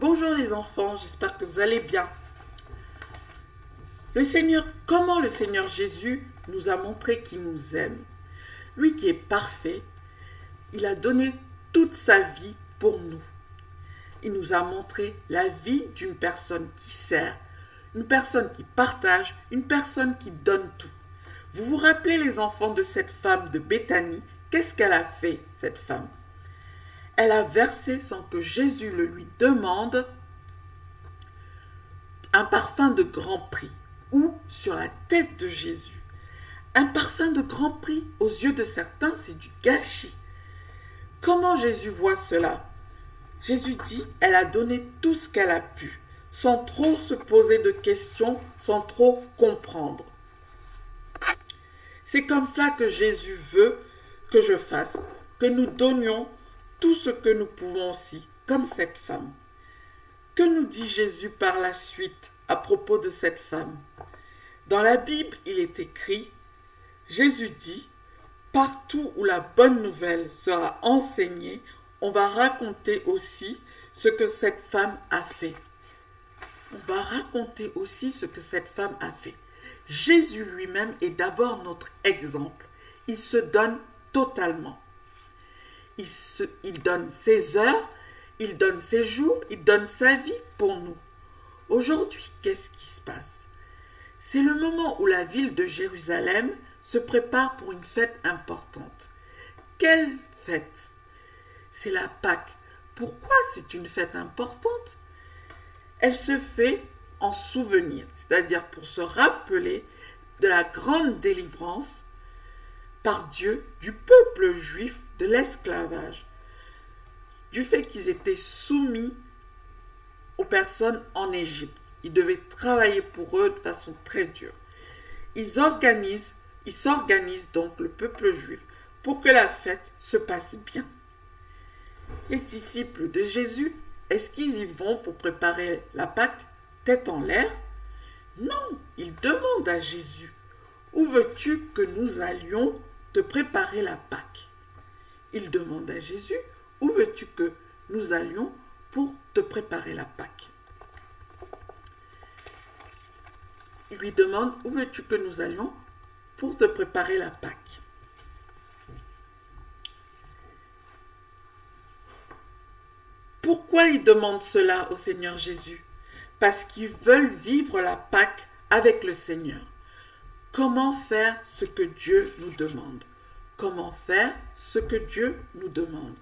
Bonjour les enfants, j'espère que vous allez bien. Comment le Seigneur Jésus nous a montré qu'il nous aime. Lui qui est parfait, il a donné toute sa vie pour nous. Il nous a montré la vie d'une personne qui sert, une personne qui partage, une personne qui donne tout. Vous vous rappelez les enfants de cette femme de Béthanie? Qu'est-ce qu'elle a fait, cette femme? Elle a versé sans que Jésus le lui demande un parfum de grand prix ou sur la tête de Jésus. Un parfum de grand prix aux yeux de certains, c'est du gâchis. Comment Jésus voit cela? Jésus dit, elle a donné tout ce qu'elle a pu, sans trop se poser de questions, sans trop comprendre. C'est comme cela que Jésus veut que je fasse, que nous donnions tout ce que nous pouvons aussi, comme cette femme. Que nous dit Jésus par la suite à propos de cette femme? Dans la Bible, il est écrit, Jésus dit, partout où la bonne nouvelle sera enseignée, on va raconter aussi ce que cette femme a fait. On va raconter aussi ce que cette femme a fait. Jésus lui-même est d'abord notre exemple. Il se donne totalement. Il donne ses heures, il donne ses jours, il donne sa vie pour nous. Aujourd'hui, qu'est-ce qui se passe? C'est le moment où la ville de Jérusalem se prépare pour une fête importante. Quelle fête? C'est la Pâque. Pourquoi c'est une fête importante? Elle se fait en souvenir, c'est-à-dire pour se rappeler de la grande délivrance par Dieu du peuple juif de l'esclavage, du fait qu'ils étaient soumis aux personnes en Égypte. Ils devaient travailler pour eux de façon très dure. Ils s'organisent donc le peuple juif pour que la fête se passe bien. Les disciples de Jésus, est-ce qu'ils y vont pour préparer la Pâque tête en l'air? Non, ils demandent à Jésus, où veux-tu que nous allions te préparer la Pâque? Ils demandent à Jésus, où veux-tu que nous allions pour te préparer la Pâque? Ils lui demandent, où veux-tu que nous allions pour te préparer la Pâque? Pourquoi ils demandent cela au Seigneur Jésus? Parce qu'ils veulent vivre la Pâque avec le Seigneur. Comment faire ce que Dieu nous demande? Comment faire ce que Dieu nous demande?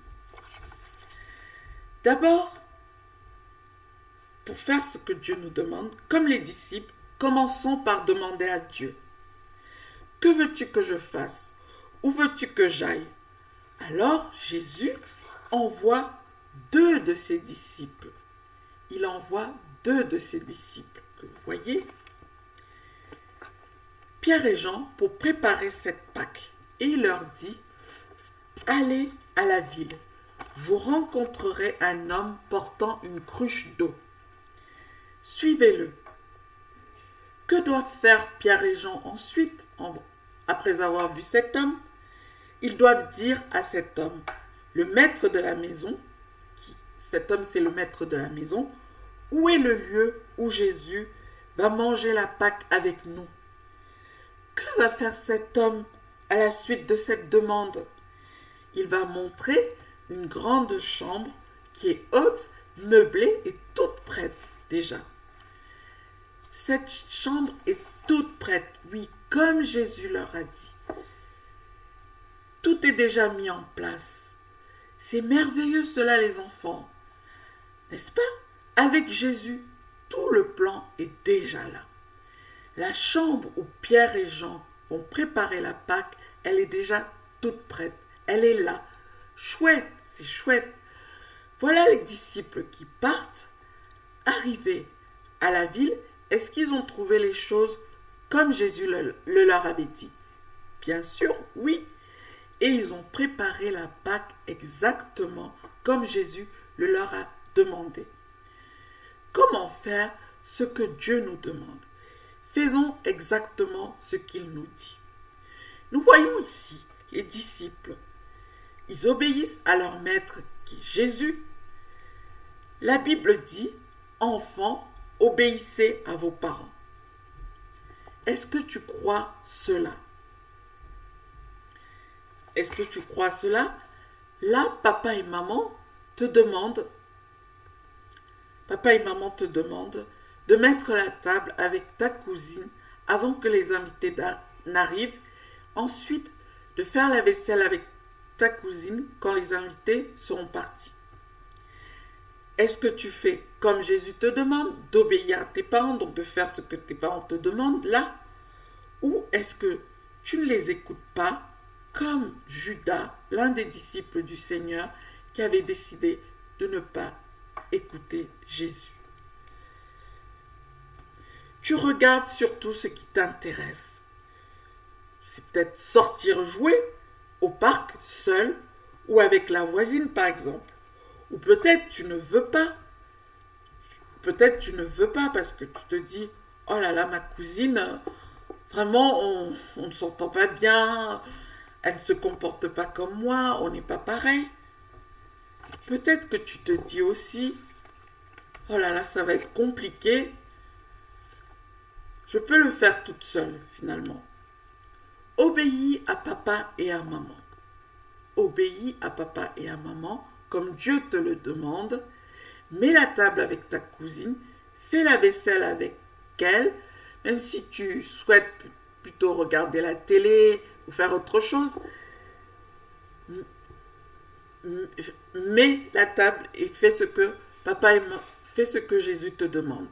D'abord, pour faire ce que Dieu nous demande, comme les disciples, commençons par demander à Dieu. Que veux-tu que je fasse? Où veux-tu que j'aille? Alors Jésus envoie 2 de ses disciples. Il envoie 2 de ses disciples, que vous voyez, Pierre et Jean, pour préparer cette Pâque. Et il leur dit, allez à la ville, vous rencontrerez un homme portant une cruche d'eau. Suivez-le. Que doivent faire Pierre et Jean ensuite, après avoir vu cet homme? Ils doivent dire à cet homme, le maître de la maison, cet homme c'est le maître de la maison, où est le lieu où Jésus va manger la Pâque avec nous? Que va faire cet homme à la suite de cette demande? Il va montrer une grande chambre qui est haute, meublée et toute prête déjà. Cette chambre est toute prête, oui, comme Jésus leur a dit. Tout est déjà mis en place. C'est merveilleux cela les enfants, n'est-ce pas? Avec Jésus, tout le plan est déjà là. La chambre où Pierre et Jean vont préparer la Pâque, elle est déjà toute prête. Elle est là. Chouette, c'est chouette. Voilà les disciples qui partent. Arrivés à la ville, est-ce qu'ils ont trouvé les choses comme Jésus le leur avait dit? Bien sûr, oui. Et ils ont préparé la Pâque exactement comme Jésus le leur a demandé. Comment faire ce que Dieu nous demande? Faisons exactement ce qu'il nous dit. Nous voyons ici les disciples. Ils obéissent à leur maître qui est Jésus. La Bible dit, enfants, obéissez à vos parents. Est-ce que tu crois cela? Est-ce que tu crois cela? Là, papa et maman te demandent de mettre la table avec ta cousine avant que les invités n'arrivent. Ensuite, de faire la vaisselle avec ta cousine quand les invités seront partis. Est-ce que tu fais comme Jésus te demande, d'obéir à tes parents, donc de faire ce que tes parents te demandent là? Ou est-ce que tu ne les écoutes pas, comme Judas, l'un des disciples du Seigneur, qui avait décidé de ne pas écouter Jésus? Tu regardes surtout ce qui t'intéresse. C'est peut-être sortir jouer au parc seul ou avec la voisine par exemple. Ou peut-être tu ne veux pas. Peut-être tu ne veux pas parce que tu te dis, oh là là, ma cousine, vraiment on ne s'entend pas bien, elle ne se comporte pas comme moi, on n'est pas pareil. Peut-être que tu te dis aussi, oh là là, ça va être compliqué. Je peux le faire toute seule finalement. Obéis à papa et à maman. Obéis à papa et à maman comme Dieu te le demande. Mets la table avec ta cousine. Fais la vaisselle avec elle. Même si tu souhaites plutôt regarder la télé ou faire autre chose. Mets la table et fais ce que Jésus te demande.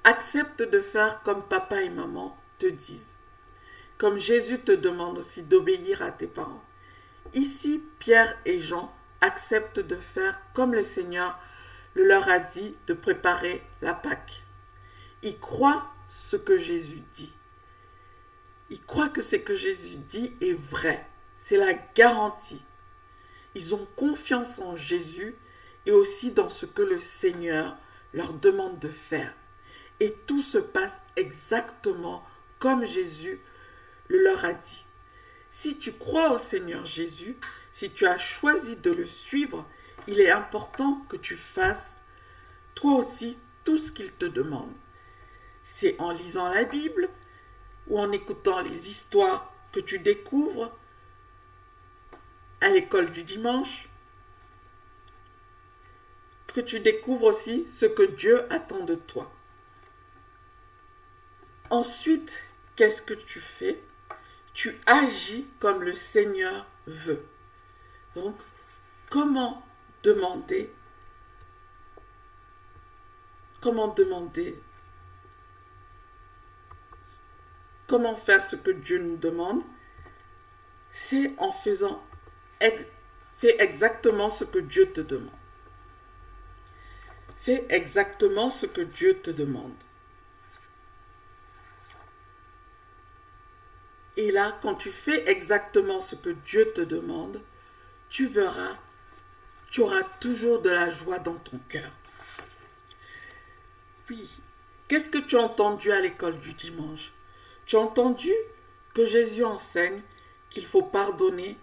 Accepte de faire comme papa et maman te disent. Comme Jésus te demande aussi d'obéir à tes parents. Ici, Pierre et Jean acceptent de faire comme le Seigneur leur a dit de préparer la Pâque. Ils croient ce que Jésus dit. Ils croient que ce que Jésus dit est vrai. C'est la garantie. Ils ont confiance en Jésus et aussi dans ce que le Seigneur leur demande de faire. Et tout se passe exactement comme Jésus le leur a dit. Si tu crois au Seigneur Jésus, si tu as choisi de le suivre, il est important que tu fasses toi aussi tout ce qu'il te demande. C'est en lisant la Bible ou en écoutant les histoires que tu découvres à l'école du dimanche, que tu découvres aussi ce que Dieu attend de toi. Ensuite, qu'est-ce que tu fais? Tu agis comme le Seigneur veut. Donc, comment faire ce que Dieu nous demande? C'est en faisant, fais exactement ce que Dieu te demande. Fais exactement ce que Dieu te demande. Et là, quand tu fais exactement ce que Dieu te demande, tu verras, tu auras toujours de la joie dans ton cœur. Oui, qu'est-ce que tu as entendu à l'école du dimanche? Tu as entendu que Jésus enseigne qu'il faut pardonner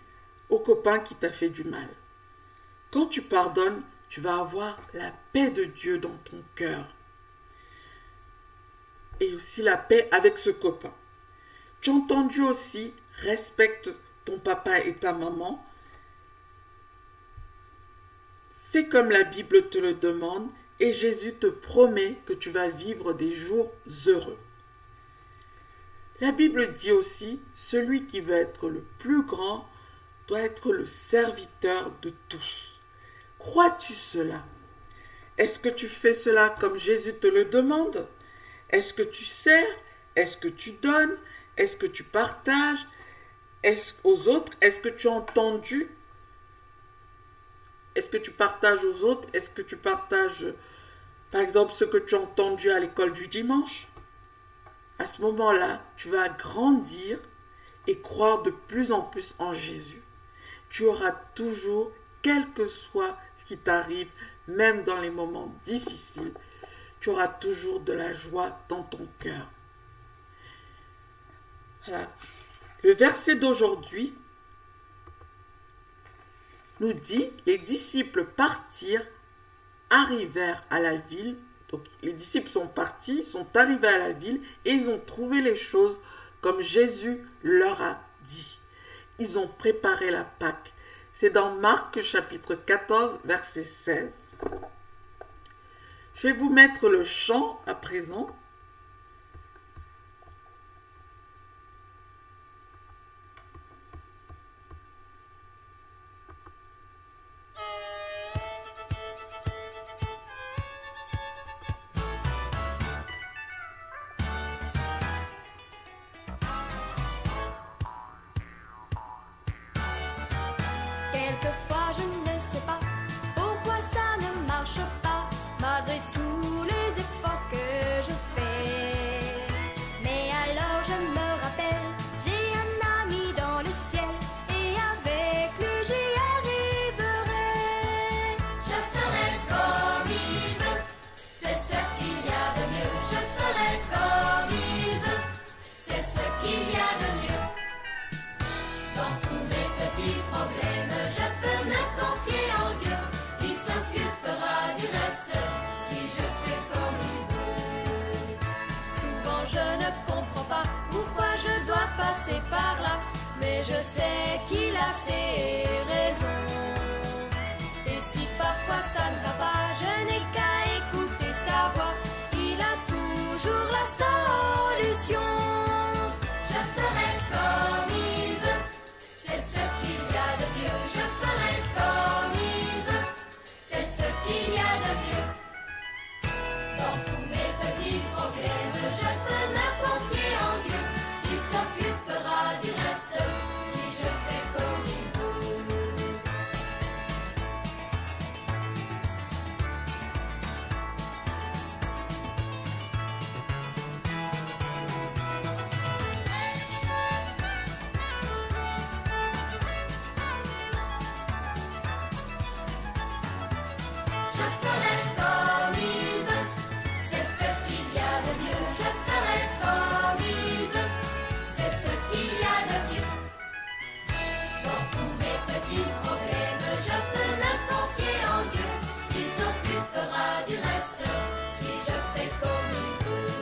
au copain qui t'a fait du mal. Quand tu pardonnes, tu vas avoir la paix de Dieu dans ton cœur. Et aussi la paix avec ce copain. Tu as entendu aussi, respecte ton papa et ta maman. Fais comme la Bible te le demande et Jésus te promet que tu vas vivre des jours heureux. La Bible dit aussi, celui qui veut être le plus grand doit être le serviteur de tous. Crois-tu cela? Est-ce que tu fais cela comme Jésus te le demande? Est-ce que tu sers? Est-ce que tu donnes? Est-ce que tu partages aux autres? Est-ce que tu as entendu? Est-ce que tu partages aux autres? Est-ce que tu partages, par exemple, ce que tu as entendu à l'école du dimanche? À ce moment-là, tu vas grandir et croire de plus en plus en Jésus. Tu auras toujours, quel que soit ce qui t'arrive, même dans les moments difficiles, tu auras toujours de la joie dans ton cœur. Voilà. Le verset d'aujourd'hui nous dit, les disciples partirent arrivèrent à la ville. Donc les disciples sont partis, sont arrivés à la ville et ils ont trouvé les choses comme Jésus leur a dit. Ils ont préparé la Pâque. C'est dans Marc chapitre 14, verset 16. Je vais vous mettre le chant à présent. Quelquefois je ne sais pas pourquoi ça ne marche pas, malgré tous les efforts que je fais. Mais alors je me rappelle, j'ai un ami dans le ciel, et avec lui j'y arriverai. Je ferai comme il veut, c'est ce qu'il y a de mieux. Je ferai comme il veut, c'est ce qu'il y a de mieux. Dans tous mes petits problèmes, je peux me confier en Dieu. Il s'occupera du reste si je fais comme il veut. Souvent je ne comprends pas pourquoi je dois passer par là, mais je sais qu'il a ses raisons. Et si parfois ça ne va pas, je n'ai qu'à écouter sa voix. Il a toujours la solution. Je ferai comme il veut, c'est ce qu'il y a de mieux. Je ferai comme il veut, c'est ce qu'il y a de mieux. Dans tous mes petits problèmes, je peux me confier en Dieu. Il s'occupera du reste si je fais comme il veut. Je ferai comme il veut, c'est ce qu'il y a de mieux. Je ferai comme il veut, c'est ce qu'il y a de mieux. Dans tous mes petits problèmes, je peux me confier en Dieu. Il s'occupera du reste si je fais comme il veut.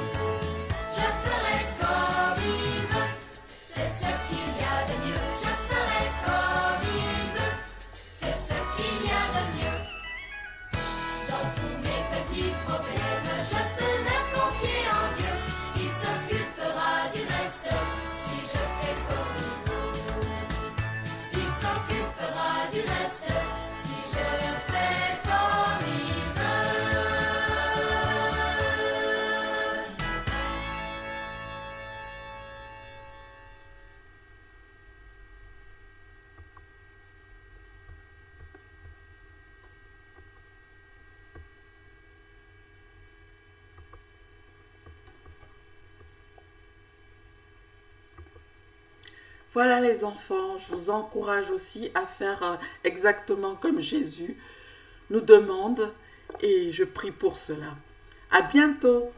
Je ferai comme il veut, c'est ce qu'il y a de mieux. Je ferai comme il veut, c'est ce qu'il y a de mieux. Dans tous mes petits problèmes, je peux me confier en Dieu. Il s'occupera du reste si je fais comme il veut. Il s'occupera du reste si je fais comme il veut. Voilà les enfants, je vous encourage aussi à faire exactement comme Jésus nous demande et je prie pour cela. À bientôt!